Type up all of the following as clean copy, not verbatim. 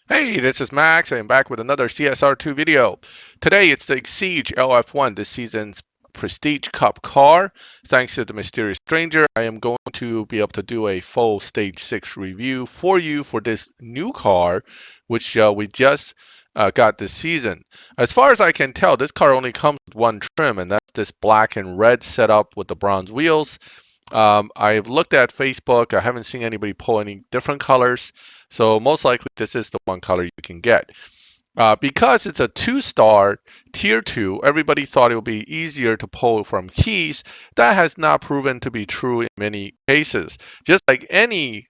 Hey, this is Max. I am back with another CSR2 video. Today it's the Exige LF1, this season's Prestige Cup car. Thanks to the mysterious stranger, I am going to be able to do a full Stage 6 review for you for this new car, which we just got this season. As far as I can tell, this car only comes with one trim, and that's this black and red setup with the bronze wheels. I've looked at Facebook. I haven't seen anybody pull any different colors. So most likely this is the one color you can get. Because it's a two-star tier 2, everybody thought it would be easier to pull from keys. That has not proven to be true in many cases. Just like any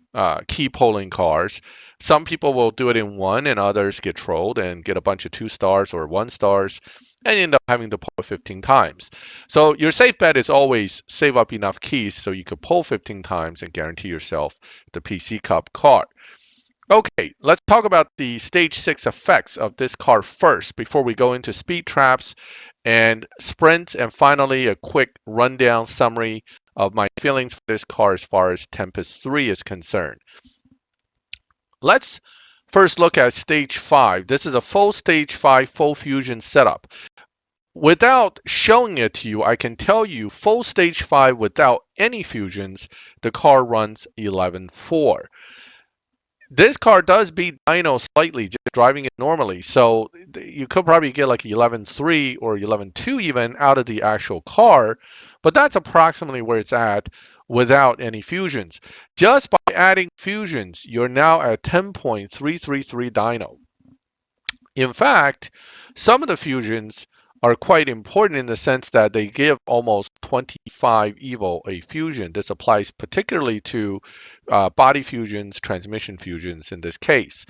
key pulling cars, some people will do it in one and others get trolled and get a bunch of 2 stars or 1 stars and end up having to pull it 15 times. So your safe bet is always save up enough keys so you could pull 15 times and guarantee yourself the PC Cup car. Okay, let's talk about the stage 6 effects of this car first before we go into speed traps and sprints, and finally a quick rundown summary of my feelings for this car as far as Tempest 3 is concerned. Let's first look at stage 5. This is a full stage 5 full fusion setup. Without showing it to you, I can tell you full stage 5 without any fusions, the car runs 11.4. This car does beat dyno slightly, just driving it normally. So you could probably get like 11.3 or 11.2 even out of the actual car, but that's approximately where it's at without any fusions. Just by adding fusions, you're now at 10.333 dyno. In fact, some of the fusions are quite important in the sense that they give almost 25 evo a fusion. This applies particularly to body fusions, transmission fusions in this case.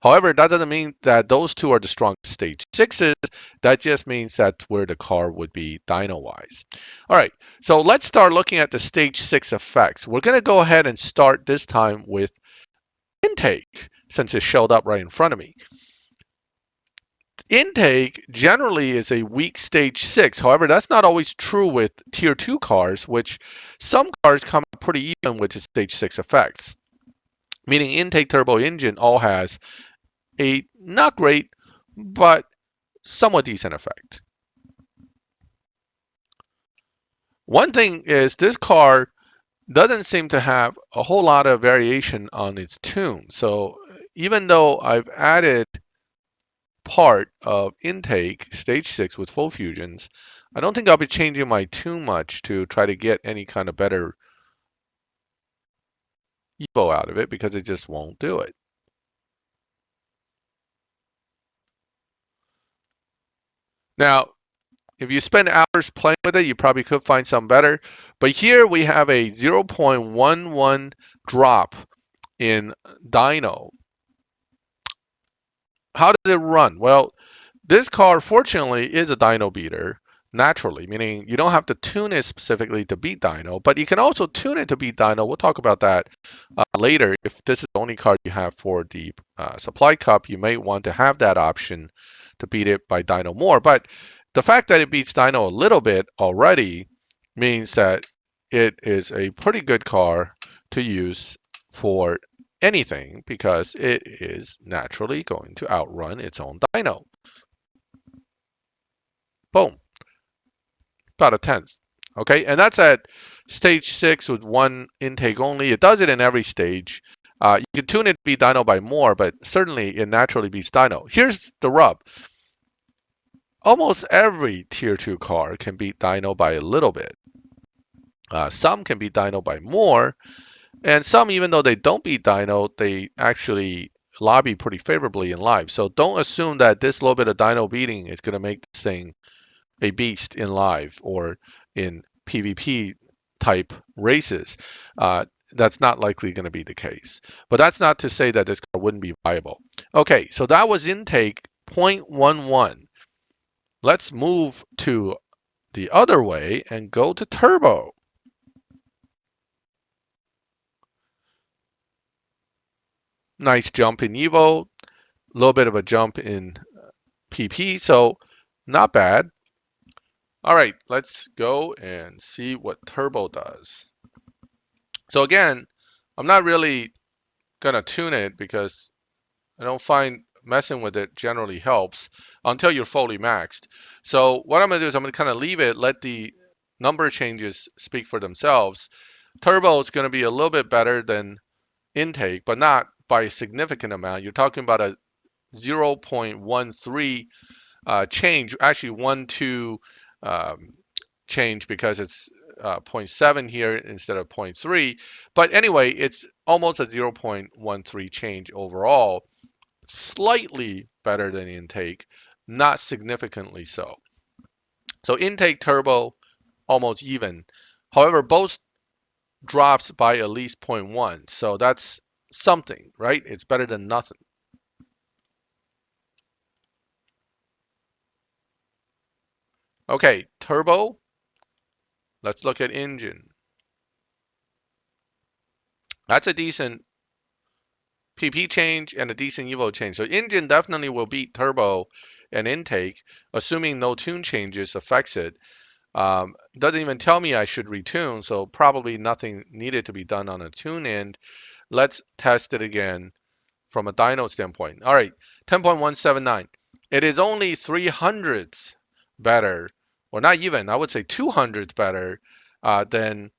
However, that doesn't mean that those two are the strongest stage sixes. That just means that's where the car would be dyno wise. All right, so let's start looking at the stage 6 effects. We're going to go ahead and start this time with intake since it showed up right in front of me. Intake generally is a weak stage 6. However, that's not always true with tier 2 cars, which some cars come pretty even with the stage 6 effects. Meaning intake turbo engine all has a not great, but somewhat decent effect. One thing is this car doesn't seem to have a whole lot of variation on its tune. So even though I've added part of intake, stage 6 with full fusions, I don't think I'll be changing my tune much to try to get any kind of better Evo out of it because it just won't do it. Now, if you spend hours playing with it, you probably could find some better. But here we have a 0.11 drop in dyno. How does it run? Well, this car, fortunately, is a dyno beater naturally, meaning you don't have to tune it specifically to beat dyno, but you can also tune it to beat dyno. We'll talk about that later. If this is the only card you have for the supply cup, you may want to have that option to beat it by dyno more. But the fact that it beats dyno a little bit already means that it is a pretty good car to use for anything because it is naturally going to outrun its own dyno. Boom, about a tenth. Okay, and that's at stage 6 with one intake only. It does it in every stage. You can tune it to be dyno by more, but certainly it naturally beats dyno. Here's the rub. Almost every tier 2 car can beat dyno by a little bit. Some can beat dyno by more, and some, even though they don't beat dyno, they actually lobby pretty favorably in live. So don't assume that this little bit of dyno beating is going to make this thing a beast in live or in PvP type races. That's not likely going to be the case. But that's not to say that this car wouldn't be viable. Okay, so that was intake 0.11. Let's move to the other way and go to turbo. Nice jump in Evo, a little bit of a jump in PP, so not bad. All right, let's go and see what turbo does. So again, I'm not really gonna tune it because I don't find messing with it generally helps until you're fully maxed. So what I'm going to do is I'm going to kind of leave it, let the number changes speak for themselves. Turbo is going to be a little bit better than intake, but not by a significant amount. You're talking about a 0.13 change, actually 1.2 change because it's zero point 0.7 here instead of 0.3. But anyway, it's almost a 0.13 change overall, slightly better than intake, not significantly so. So intake turbo almost even. However, both drops by at least 0.1. So that's something, right? It's better than nothing. Okay, turbo. Let's look at engine. That's a decent PP change and a decent Evo change. So engine definitely will beat turbo and intake, assuming no tune changes affects it. Doesn't even tell me I should retune, so probably nothing needed to be done on a tune end. Let's test it again from a dyno standpoint. All right, 10.179. It is only 300ths better, or not even, I would say 200ths better than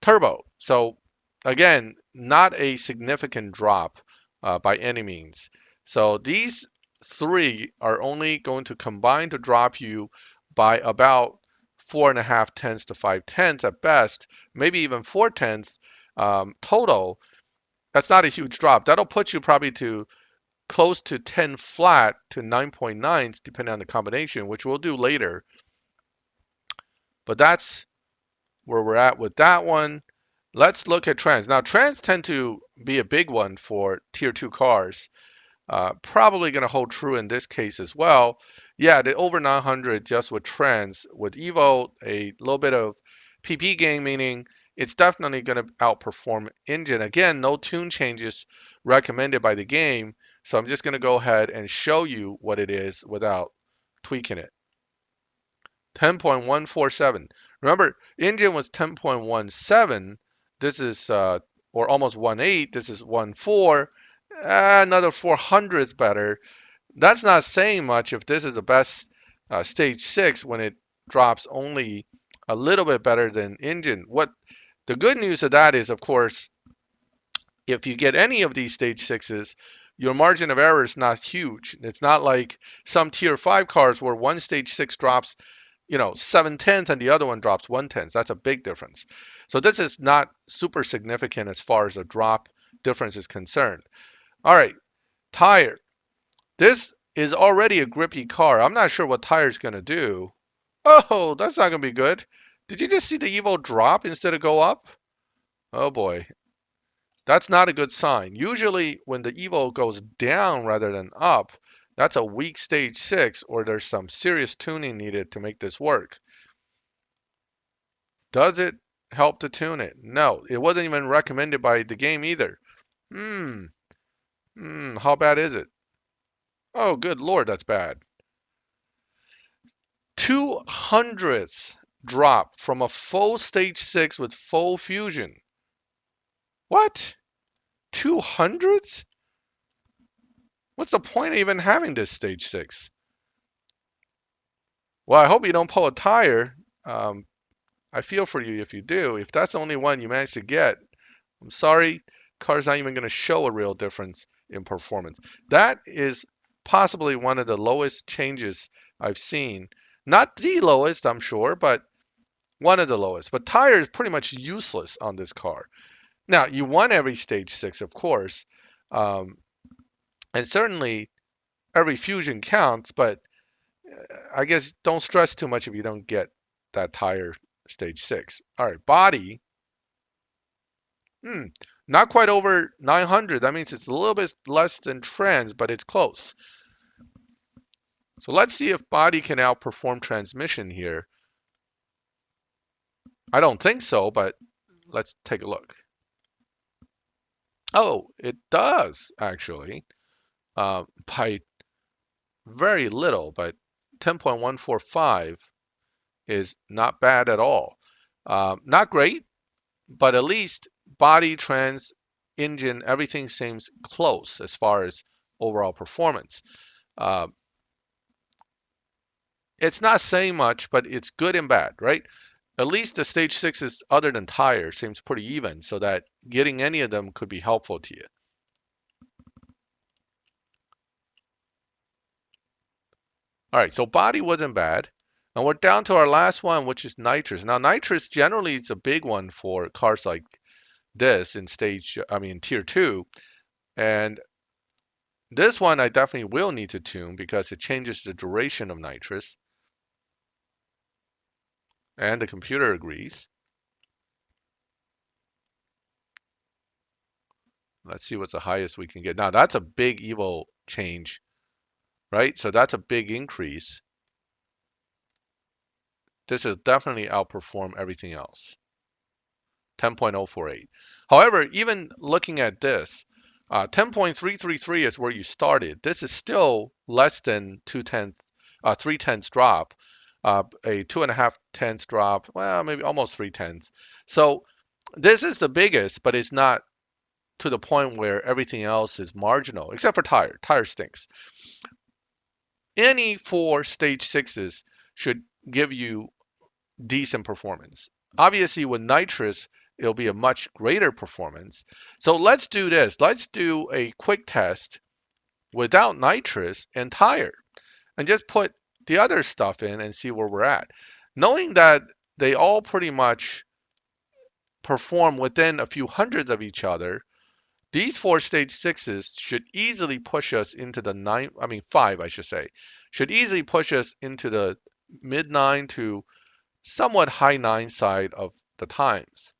turbo. So again, not a significant drop by any means. So these three are only going to combine to drop you by about 4.5 tenths to 5 tenths at best, maybe even 4 tenths total. That's not a huge drop. That'll put you probably to close to 10 flat to 9.9s depending on the combination, which we'll do later. But that's where we're at with that one. Let's look at trends. Now, trends tend to be a big one for tier 2 cars. Probably going to hold true in this case as well. Yeah, the over 900 just with trends. With Evo, a little bit of PP gain, meaning it's definitely going to outperform engine. Again, no tune changes recommended by the game. So I'm just going to go ahead and show you what it is without tweaking it. 10.147. Remember, engine was 10.17. This is, or almost 1.8. This is 1.4. Another 400ths better. That's not saying much if this is the best stage 6 when it drops only a little bit better than engine. What the good news of that is, of course, if you get any of these stage 6s, your margin of error is not huge. It's not like some tier 5 cars where one stage 6 drops 7 tenths and the other one drops 1 tenth. That's a big difference. So this is not super significant as far as a drop difference is concerned. All right, tire. This is already a grippy car. I'm not sure what tire is going to do. Oh, that's not going to be good. Did you just see the Evo drop instead of go up? Oh boy, that's not a good sign. Usually when the Evo goes down rather than up, that's a weak stage 6 or there's some serious tuning needed to make this work. Does it help to tune it? No, it wasn't even recommended by the game either. How bad is it? Oh, good Lord, that's bad. 200ths drop from a full stage 6 with full fusion. What? 200ths? What's the point of even having this stage 6? Well, I hope you don't pull a tire. I feel for you if you do. If that's the only one you manage to get, I'm sorry, car's not even going to show a real difference in performance. That is possibly one of the lowest changes I've seen. Not the lowest, I'm sure, but one of the lowest. But tire is pretty much useless on this car. Now, you won every stage 6, of course, um, and certainly every fusion counts, but I guess don't stress too much if you don't get that tire stage 6. All right, body. Hmm, not quite over 900. That means it's a little bit less than trends, but it's close. So let's see if body can outperform transmission here. I don't think so, but let's take a look. Oh, it does actually, by very little, but 10.145 is not bad at all. Not great, but at least body, trans, engine, everything seems close as far as overall performance. Uh, it's not saying much, but it's good and bad, right? At least the stage sixes, other than tire, seems pretty even, so that getting any of them could be helpful to you. All right, so body wasn't bad. And we're down to our last one, which is nitrous. Now, nitrous generally is a big one for cars like this in tier two. And this one I definitely will need to tune because it changes the duration of nitrous. And the computer agrees. Let's see what's the highest we can get. Now, that's a big Evo change, right? So that's a big increase. This will definitely outperform everything else. 10.048. However, even looking at this, 10.333 is where you started. This is still less than 3/10 drop, a 2.5 tenths drop, well, maybe almost 3/10. So this is the biggest, but it's not to the point where everything else is marginal, except for tire. Tire stinks. Any four stage sixes should give you decent performance. Obviously, with nitrous, it'll be a much greater performance. So let's do this. Let's do a quick test without nitrous and tire and just put the other stuff in and see where we're at. Knowing that they all pretty much perform within a few hundreds of each other, these four stage sixes should easily push us into the five, I should say, should easily push us into the mid nine to somewhat high nine side of the times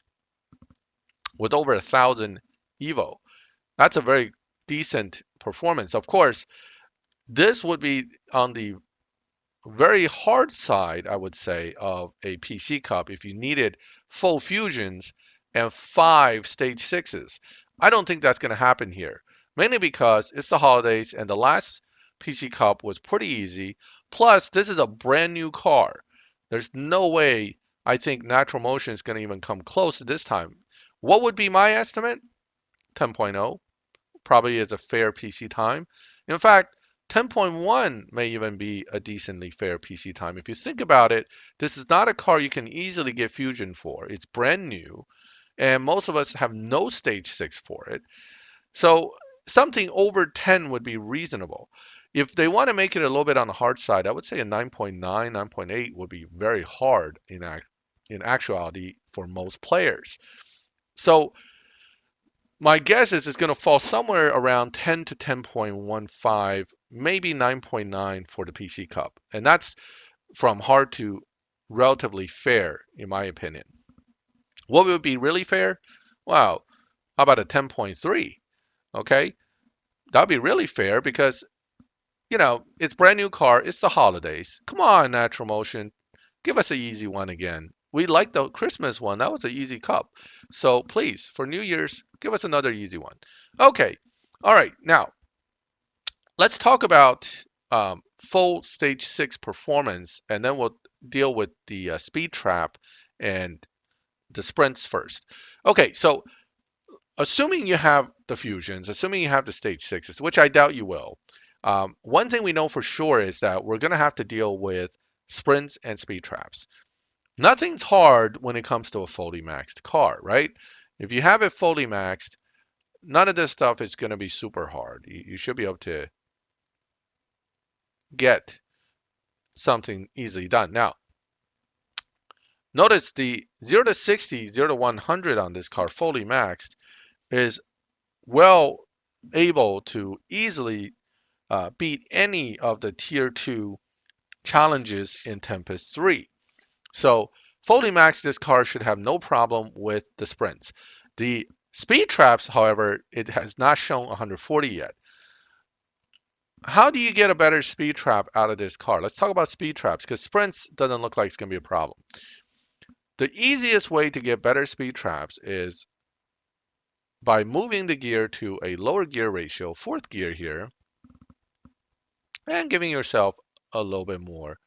with over 1,000 Evo. That's a very decent performance. Of course, this would be on the very hard side, I would say, of a PC Cup if you needed full fusions and five stage sixes. I don't think that's going to happen here, mainly because it's the holidays and the last PC Cup was pretty easy. Plus, this is a brand new car. There's no way I think Natural Motion is going to even come close to this time. What would be my estimate? 10.0 probably is a fair PC time. In fact, 10.1 may even be a decently fair PC time. If you think about it, this is not a car you can easily get Fusion for. It's brand new, and most of us have no stage 6 for it. So something over 10 would be reasonable. If they want to make it a little bit on the hard side, I would say a 9.9, 9.8 would be very hard in actuality for most players. So my guess is it's going to fall somewhere around 10 to 10.15, maybe 9.9 for the PC Cup. And that's from hard to relatively fair, in my opinion. What would be really fair? Wow, how about a 10.3? Okay, that'd be really fair because, it's brand new car, it's the holidays. Come on, Natural Motion, give us an easy one again. We like the Christmas one. That was an easy cup. So please, for New Year's, give us another easy one. Okay. All right. Now, let's talk about full stage 6 performance, and then we'll deal with the speed trap and the sprints first. Okay. So, assuming you have the fusions, assuming you have the stage 6s, which I doubt you will, one thing we know for sure is that we're going to have to deal with sprints and speed traps. Nothing's hard when it comes to a fully maxed car, right? If you have it fully maxed, none of this stuff is going to be super hard. You should be able to get something easily done. Now, notice the 0 to 60, 0 to 100 on this car fully maxed is well able to easily beat any of the tier 2 challenges in Tempest 3. So fully maxed, this car should have no problem with the sprints. The speed traps, however, it has not shown 140 yet. How do you get a better speed trap out of this car? Let's talk about speed traps because sprints doesn't look like it's going to be a problem. The easiest way to get better speed traps is by moving the gear to a lower gear ratio, fourth gear here, and giving yourself a little bit more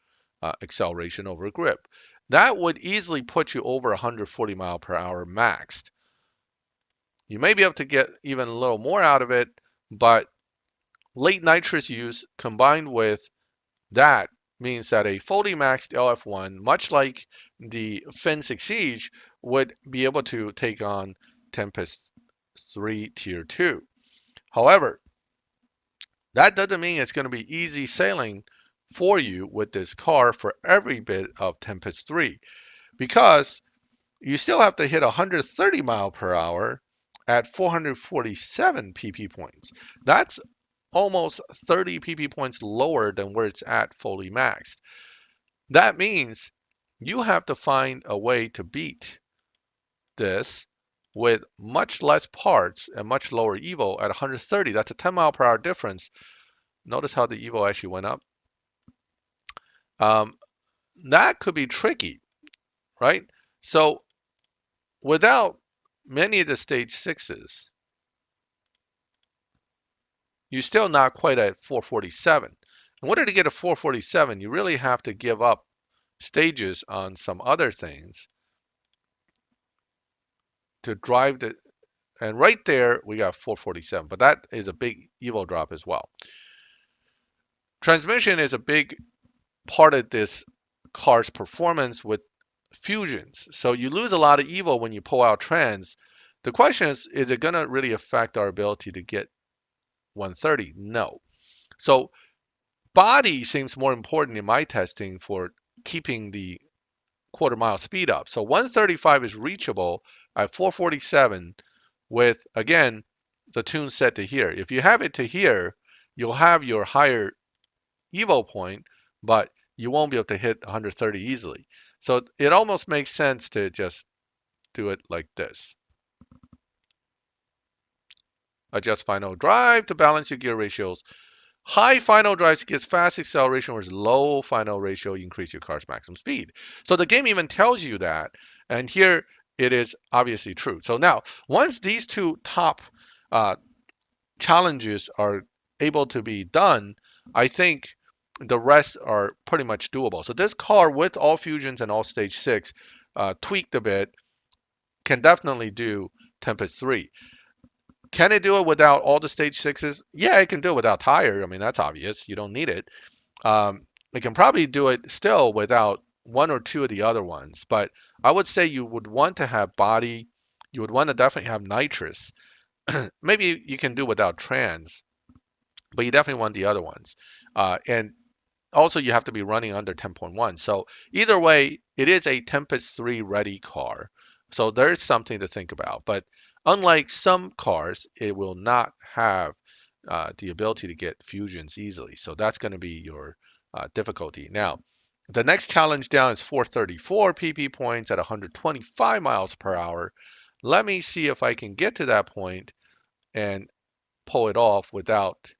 acceleration over grip. That would easily put you over 140 mile per hour maxed. You may be able to get even a little more out of it, but late nitrous use combined with that means that a fully maxed LF1, much like the Fence Exige, would be able to take on Tempest 3 Tier 2. However, that doesn't mean it's going to be easy sailing for you with this car for every bit of Tempest 3 because you still have to hit 130 mile per hour at 447 pp points. That's almost 30 pp points lower than where it's at fully maxed. That means you have to find a way to beat this with much less parts and much lower evo at 130. That's a 10 mile per hour difference. Notice how the evo actually went up. Um, that could be tricky, right? So without many of the stage sixes, you're still not quite at 447. In order to get a 447, you really have to give up stages on some other things to drive the, and right there we got 447, but that is a big evo drop as well. Transmission is a big part of this car's performance with fusions. So you lose a lot of evo when you pull out trans. The question is it going to really affect our ability to get 130? No. So body seems more important in my testing for keeping the quarter mile speed up. So 135 is reachable at 447 with, again, the tune set to here. If you have it to here, you'll have your higher evo point, but you won't be able to hit 130 easily. So it almost makes sense to just do it like this. Adjust final drive to balance your gear ratios. High final drive gives fast acceleration, whereas low final ratio increase your car's maximum speed. So the game even tells you that, and here it is obviously true. So now, once these two top uh, challenges are able to be done, I think the rest are pretty much doable. So this car with all fusions and all stage 6 tweaked a bit can definitely do Tempest 3. Can it do it without all the stage 6s? Yeah, it can do it without tire. I mean, that's obvious. You don't need it. It can probably do it still without one or two of the other ones. But I would say you would want to have body. You would want to definitely have nitrous. Maybe you can do without trans, but you definitely want the other ones. And also, you have to be running under 10.1. So either way, it is a Tempest 3 ready car. So there's something to think about. But unlike some cars, it will not have the ability to get fusions easily. So that's going to be your difficulty. Now, the next challenge down is 434 pp points at 125 miles per hour. Let me see if I can get to that point and pull it off without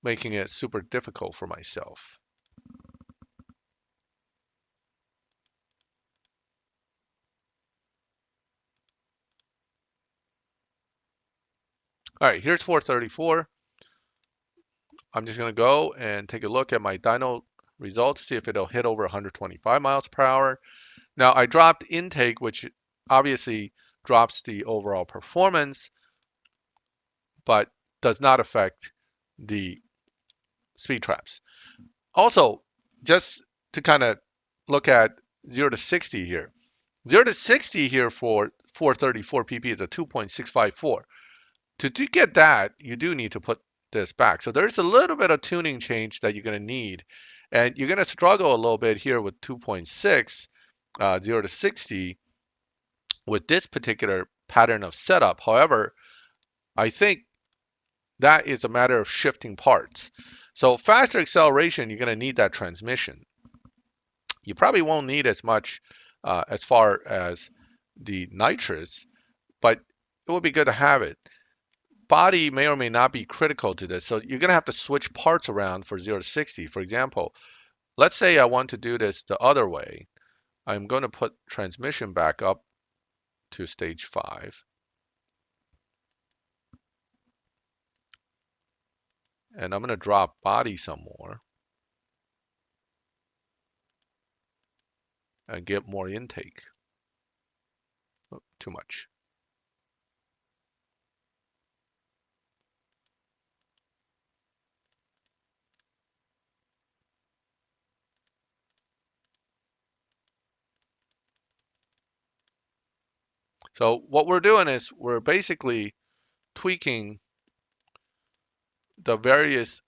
making it super difficult for myself. All right, here's 434. I'm just going to go and take a look at my dyno results, see if it'll hit over 125 miles per hour. Now, I dropped intake, which obviously drops the overall performance, but does not affect the speed traps. Also, just to kind of look at 0 to 60 here. 0 to 60 here for 434 pp is a 2.654. To get that, you do need to put this back. So there's a little bit of tuning change that you're going to need. And you're going to struggle a little bit here with 2.6, 0 to 60 with this particular pattern of setup. However, I think that is a matter of shifting parts. So faster acceleration, you're going to need that transmission. You probably won't need as much as far as the nitrous, but it would be good to have it. Body may or may not be critical to this. So you're going to have to switch parts around for 0 to 60. For example, let's say I want to do this the other way. I'm going to put transmission back up to stage 5. And I'm going to drop body some more and get more intake. Oh, too much. So what we're doing is we're basically tweaking the various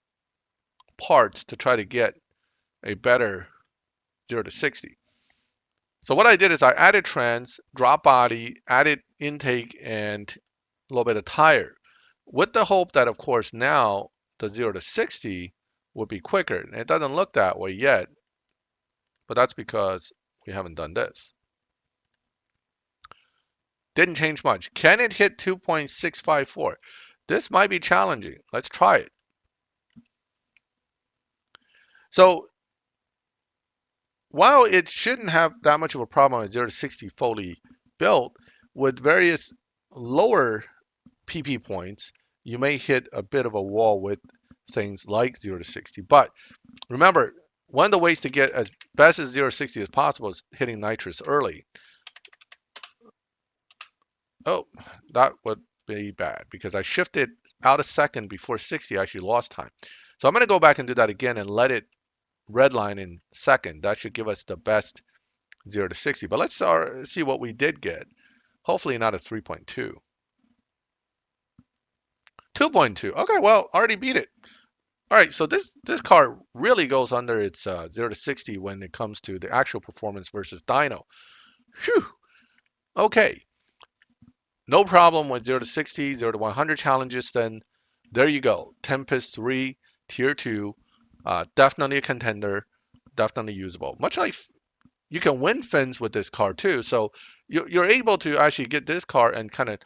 parts to try to get a better 0 to 60. So what I did is I added trans, drop body, added intake, and a little bit of tire, with the hope that, of course, now the 0 to 60 would be quicker. And it doesn't look that way yet, but that's because we haven't done this. Didn't change much. Can it hit 2.654? This might be challenging. Let's try it. So while it shouldn't have that much of a problem at 0 to 60 fully built, with various lower PP points, you may hit a bit of a wall with things like 0 to 60. But remember, one of the ways to get as best as 0 to 60 as possible is hitting nitrous early. Oh, that would be bad because I shifted out a second before 60. I actually lost time. So I'm going to go back and do that again and let it redline in second. That should give us the best 0 to 60. But let's see what we did get. Hopefully not a 3.2. 2.2. Okay, well, already beat it. All right, so this car really goes under its 0 to 60 when it comes to the actual performance versus dyno. Phew. Okay, no problem with 0 to 60, 0 to 100 challenges. Then there you go. Tempest 3, Tier 2, definitely a contender, definitely usable. Much like you can win fins with this car too. So you're able to actually get this car and kind of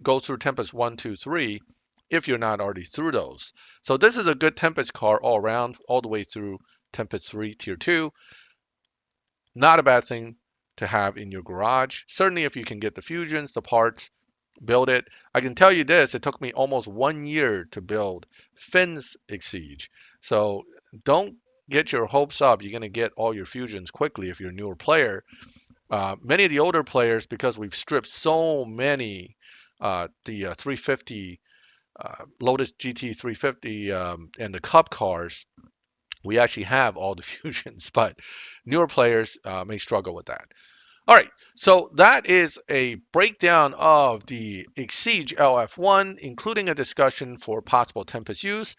go through Tempest 1, 2, 3 if you're not already through those. So this is a good Tempest car all around, all the way through Tempest 3 Tier 2. Not a bad thing to have in your garage. Certainly if you can get the fusions, the parts, build it. I can tell you this, it took me almost 1 year to build Finn's Exige. So don't get your hopes up. You're going to get all your fusions quickly if you're a newer player. Many of the older players, because we've stripped so many, the 350, Lotus GT 350, and the Cup cars, we actually have all the fusions, but newer players may struggle with that. All right, so that is a breakdown of the Exige LF1, including a discussion for possible Tempest use.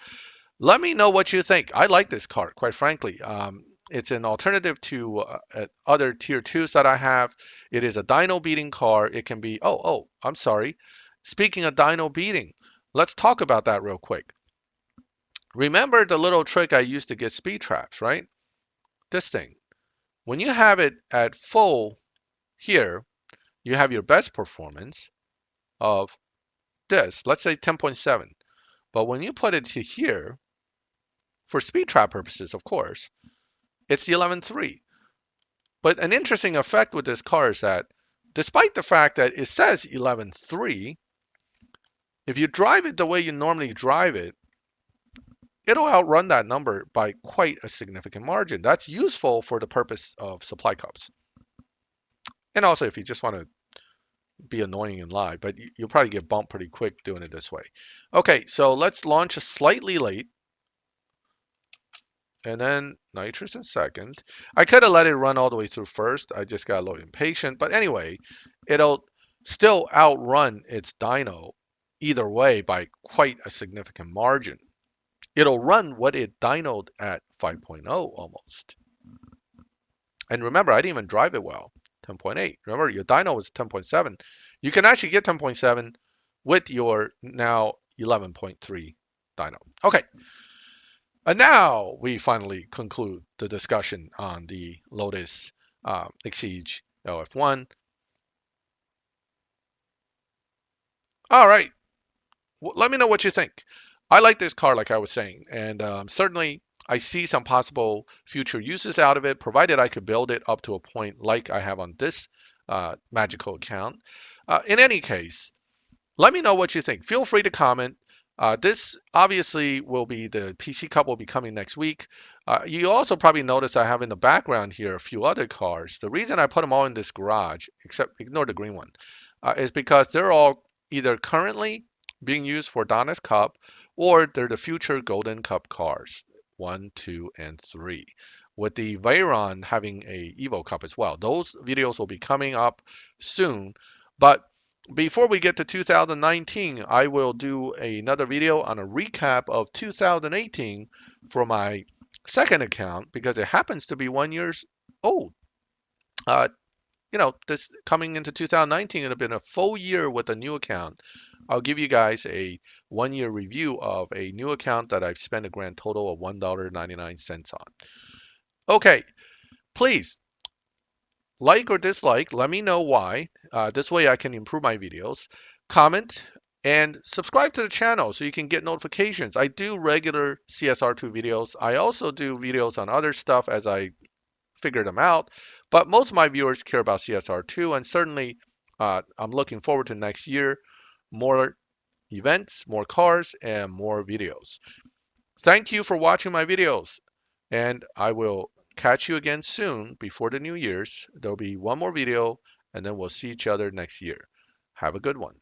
Let me know what you think. I like this car, quite frankly. It's an alternative to other tier 2s that I have. It is a dyno beating car. It can be, I'm sorry. Speaking of dyno beating, let's talk about that real quick. Remember the little trick I used to get speed traps, right? This thing. When you have it at full here, you have your best performance of this, let's say 10.7. But when you put it to here, for speed trap purposes, of course, it's the 11.3. But an interesting effect with this car is that despite the fact that it says 11.3, if you drive it the way you normally drive it, it'll outrun that number by quite a significant margin. That's useful for the purpose of supply cups. And also if you just want to be annoying and lie, but you'll probably get bumped pretty quick doing it this way. Okay, so let's launch slightly late. And then nitrous in second. I could have let it run all the way through first. I just got a little impatient. But anyway, it'll still outrun its dyno either way by quite a significant margin. It'll run what it dynoed at 5.0 almost. And remember, I didn't even drive it well. 10.8. Remember, your dyno was 10.7. You can actually get 10.7 with your now 11.3 dyno. Okay. And now we finally conclude the discussion on the Lotus Exige LF1. All right. Let me know what you think. I like this car, like I was saying, and certainly I see some possible future uses out of it, provided I could build it up to a point like I have on this magical account. In any case, let me know what you think. Feel free to comment. This obviously will be the PC Cup will be coming next week. You also probably notice I have in the background here a few other cars. The reason I put them all in this garage, except ignore the green one, is because they're all either currently being used for Donna's Cup or they're the future Golden Cup cars, 1, 2, and 3. With the Veyron having a Evo Cup as well. Those videos will be coming up soon, but Before we get to 2019, I will do another video on a recap of 2018 for my second account because it happens to be 1 year old. Uh, this coming into 2019, it'll been a full year with a new account. I'll give you guys a 1 year review of a new account that I've spent a grand total of $1.99 on. Okay, please like or dislike, let me know why. This way I can improve my videos. Comment and subscribe to the channel so you can get notifications. I do regular CSR2 videos. I also do videos on other stuff as I figure them out. But most of my viewers care about CSR2, and certainly I'm looking forward to next year. More events, more cars, and more videos. Thank you for watching my videos, and I will catch you again soon before the New Year's. There'll be one more video, and then we'll see each other next year. Have a good one.